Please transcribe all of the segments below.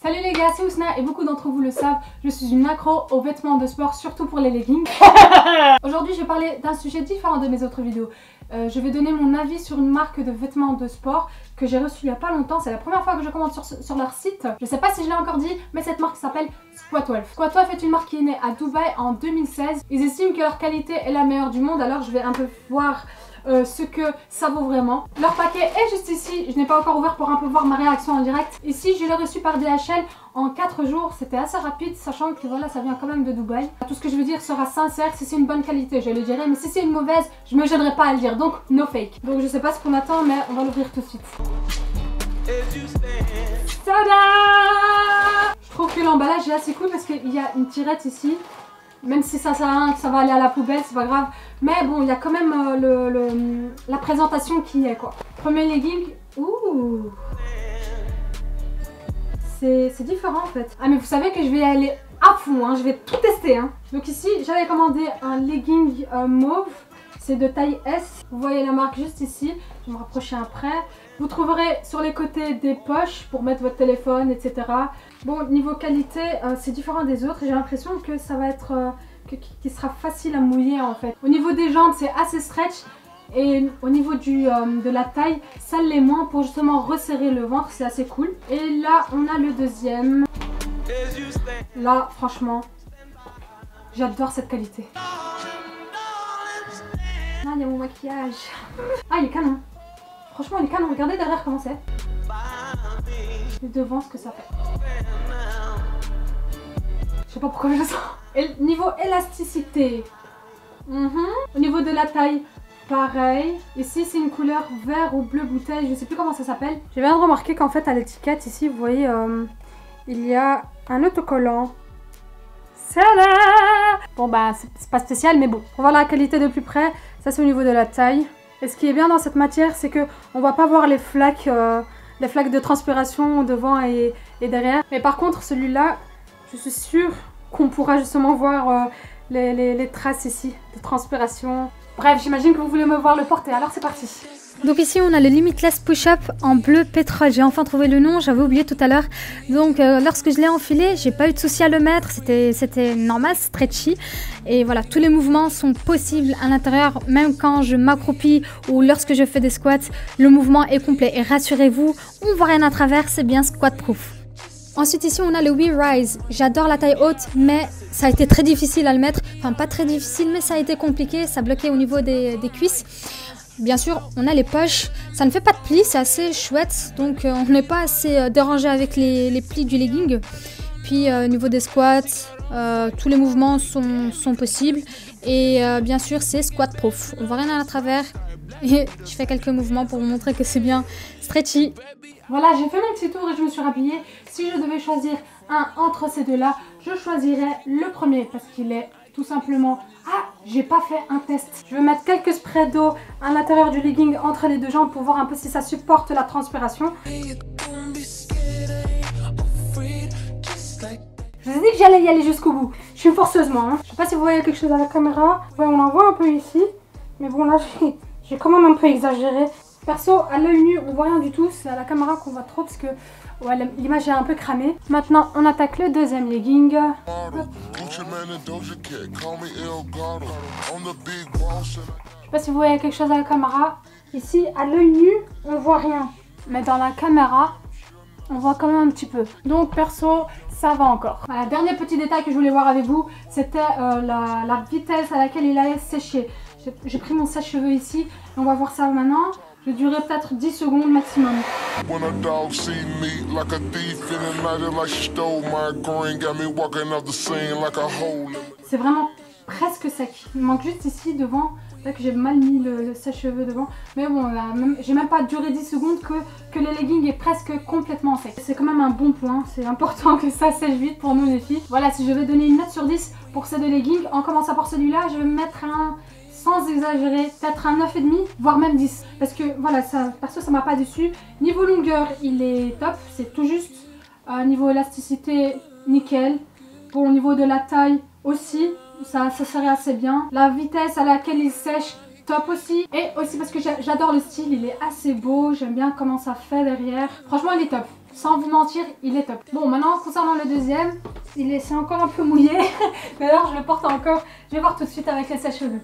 Salut les gars, c'est Ousna et beaucoup d'entre vous le savent, je suis une accro aux vêtements de sport, surtout pour les leggings. Aujourd'hui, je vais parler d'un sujet différent de mes autres vidéos. Je vais donner mon avis sur une marque de vêtements de sport que j'ai reçue il n'y a pas longtemps. C'est la première fois que je commande sur leur site. Je sais pas si je l'ai encore dit, mais cette marque s'appelle Squatwolf. Squatwolf est une marque qui est née à Dubaï en 2016. Ils estiment que leur qualité est la meilleure du monde, alors je vais un peu voir ce que ça vaut vraiment. Leur paquet est juste ici, je n'ai pas encore ouvert pour un peu voir ma réaction en direct. Ici je l'ai reçu par DHL en 4 jours, c'était assez rapide sachant que voilà, ça vient quand même de Dubaï. Tout ce que je veux dire sera sincère, si c'est une bonne qualité je le dirai, mais si c'est une mauvaise je me gênerai pas à le dire, donc no fake. Donc je sais pas ce qu'on attend mais on va l'ouvrir tout de suite. Tada! Je trouve que l'emballage est assez cool parce qu'il y a une tirette ici. Même si ça sert à rien, que ça va aller à la poubelle, c'est pas grave. Mais bon, il y a quand même la présentation qui est quoi. Premier legging. Ouh. C'est différent en fait. Ah mais vous savez que je vais aller à fond, hein, je vais tout tester. Hein. Donc ici, j'avais commandé un legging mauve. C'est de taille S. Vous voyez la marque juste ici. Je vais me rapprocher après. Vous trouverez sur les côtés des poches pour mettre votre téléphone, etc. Bon, niveau qualité, c'est différent des autres. J'ai l'impression que ça va être... qu'il sera facile à mouiller en fait. Au niveau des jambes, c'est assez stretch. Et au niveau de la taille, ça l'est moins pour justement resserrer le ventre. C'est assez cool. Et là, on a le deuxième. Là, franchement, j'adore cette qualité. Ah, il y a mon maquillage. Ah, il est canon. Franchement, il est canon. Regardez derrière comment c'est. Et devant, ce que ça fait. Je sais pas pourquoi je le sens. Et niveau élasticité. Au niveau de la taille, pareil. Ici, c'est une couleur vert ou bleu bouteille. Je sais plus comment ça s'appelle. Je viens de remarquer qu'en fait, à l'étiquette, ici, vous voyez, il y a un autocollant. Tada! Bon bah c'est pas spécial mais bon, on va voir la qualité de plus près. Ça c'est au niveau de la taille. Et ce qui est bien dans cette matière c'est que on va pas voir les flaques de transpiration devant et derrière. Mais par contre celui-là, je suis sûre qu'on pourra justement voir les traces ici de transpiration. Bref, j'imagine que vous voulez me voir le porter, alors c'est parti. Donc ici on a le Limitless Push-Up en bleu pétrole, j'ai enfin trouvé le nom, j'avais oublié tout à l'heure. Donc lorsque je l'ai enfilé, j'ai pas eu de souci à le mettre, c'était normal, stretchy. Et voilà, tous les mouvements sont possibles à l'intérieur, même quand je m'accroupis ou lorsque je fais des squats, le mouvement est complet. Et rassurez-vous, on voit rien à travers, c'est bien squat proof. Ensuite ici on a le We Rise, j'adore la taille haute mais ça a été très difficile à le mettre, enfin pas très difficile mais ça a été compliqué, ça bloquait au niveau des cuisses. Bien sûr, on a les poches, ça ne fait pas de plis, c'est assez chouette, donc on n'est pas assez dérangé avec les plis du legging. Puis au niveau des squats, tous les mouvements sont possibles. Et bien sûr, c'est squat proof, on voit rien à travers. Et je fais quelques mouvements pour vous montrer que c'est bien stretchy. Voilà, j'ai fait mon petit tour et je me suis rhabillée. Si je devais choisir un entre ces deux-là, je choisirais le premier parce qu'il est tout simplement... Ah, j'ai pas fait un test. Je vais mettre quelques sprays d'eau à l'intérieur du legging entre les deux jambes pour voir un peu si ça supporte la transpiration. Je vous ai dit que j'allais y aller jusqu'au bout. Je suis une forceuse moi. Hein. Je sais pas si vous voyez quelque chose à la caméra. Ouais, on en voit un peu ici. Mais bon là, j'ai quand même un peu exagéré. Perso, à l'œil nu, on voit rien du tout. C'est à la caméra qu'on voit trop parce que ouais, l'image est un peu cramée. Maintenant, on attaque le deuxième legging. Je sais pas si vous voyez quelque chose à la caméra. Ici, à l'œil nu, on voit rien. Mais dans la caméra, on voit quand même un petit peu. Donc perso, ça va encore. Voilà, dernier petit détail que je voulais voir avec vous, c'était la vitesse à laquelle il allait sécher. J'ai pris mon sèche-cheveux ici. Et on va voir ça maintenant. Je vais durer peut-être 10 secondes maximum. C'est vraiment presque sec. Il manque juste ici devant. Là que j'ai mal mis le sèche-cheveux devant. Mais bon, j'ai même pas duré 10 secondes que le legging est presque complètement sec. C'est quand même un bon point. C'est important que ça sèche vite pour nous les filles. Voilà, si je vais donner une note sur 10 pour ces deux leggings, en commençant par celui-là, je vais mettre un... Sans exagérer, peut-être un 9,5 voire même 10 parce que voilà, ça, perso ça m'a pas déçu. Niveau longueur il est top, c'est tout juste. Niveau élasticité nickel. Bon, au niveau de la taille aussi, ça serait assez bien. La vitesse à laquelle il sèche top aussi. Et aussi parce que j'adore le style, il est assez beau, j'aime bien comment ça fait derrière. Franchement il est top, sans vous mentir il est top. Bon maintenant concernant le deuxième, c'est encore un peu mouillé. D'ailleurs je le porte encore, je vais voir tout de suite avec les sèche-cheveux.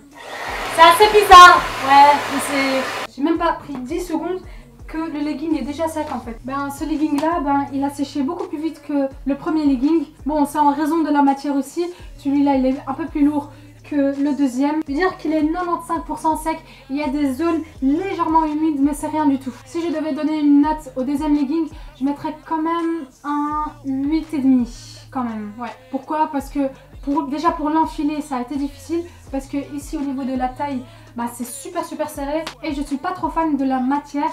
C'est assez bizarre, ouais, j'ai même pas pris 10 secondes que le legging est déjà sec en fait. Ce legging là, il a séché beaucoup plus vite que le premier legging. Bon, c'est en raison de la matière aussi. Celui-là, il est un peu plus lourd que le deuxième. Je veux dire qu'il est 95% sec. Il y a des zones légèrement humides, mais c'est rien du tout. Si je devais donner une note au deuxième legging, je mettrais quand même un 8,5 quand même. Ouais. Pourquoi? Parce que déjà pour l'enfiler, ça a été difficile. Parce que ici au niveau de la taille, c'est super serré. Et je suis pas trop fan de la matière.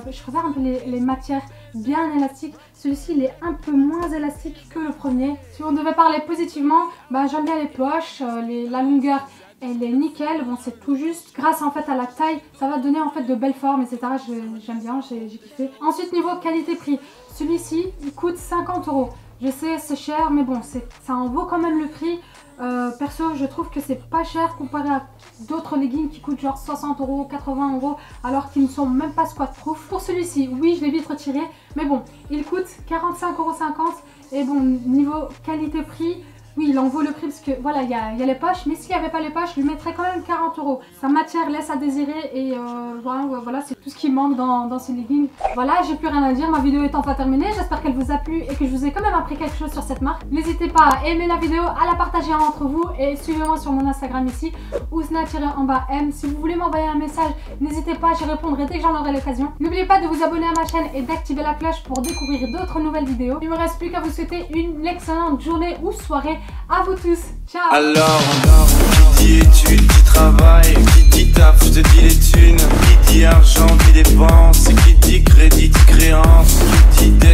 Je préfère un peu les matières bien élastiques. Celui-ci il est un peu moins élastique que le premier. Si on devait parler positivement, j'aime bien les poches, la longueur elle est nickel. Bon, c'est tout juste grâce en fait à la taille, ça va donner en fait de belles formes, etc. J'aime bien, j'ai kiffé. Ensuite niveau qualité-prix, celui-ci il coûte 50 €. Je sais c'est cher mais bon ça en vaut quand même le prix. Perso je trouve que c'est pas cher comparé à d'autres leggings qui coûtent genre 60 €, 80 € alors qu'ils ne sont même pas squat proof. Pour celui-ci, oui je l'ai vite retiré mais bon il coûte 45,50 € et bon niveau qualité-prix, oui il en vaut le prix parce que voilà il y a les poches, mais s'il n'y avait pas les poches je lui mettrais quand même 40 €. Sa matière laisse à désirer et voilà c'est tout ce qui manque dans ces leggings. Voilà, j'ai plus rien à dire, ma vidéo est enfin terminée, j'espère qu'elle vous a plu et que je vous ai quand même appris quelque chose sur cette marque. N'hésitez pas à aimer la vidéo, à la partager entre vous et suivez-moi sur mon Instagram ici, ouzna_m. Si vous voulez m'envoyer un message, n'hésitez pas, j'y répondrai dès que j'en aurai l'occasion. N'oubliez pas de vous abonner à ma chaîne et d'activer la cloche pour découvrir d'autres nouvelles vidéos. Il me reste plus qu'à vous souhaiter une excellente journée ou soirée. À vous tous, ciao. Alors, qui dit études, qui travaille, qui dit taf, je te dis les thunes, qui dit argent, dit dépenses, qui dit crédit, créance, qui dit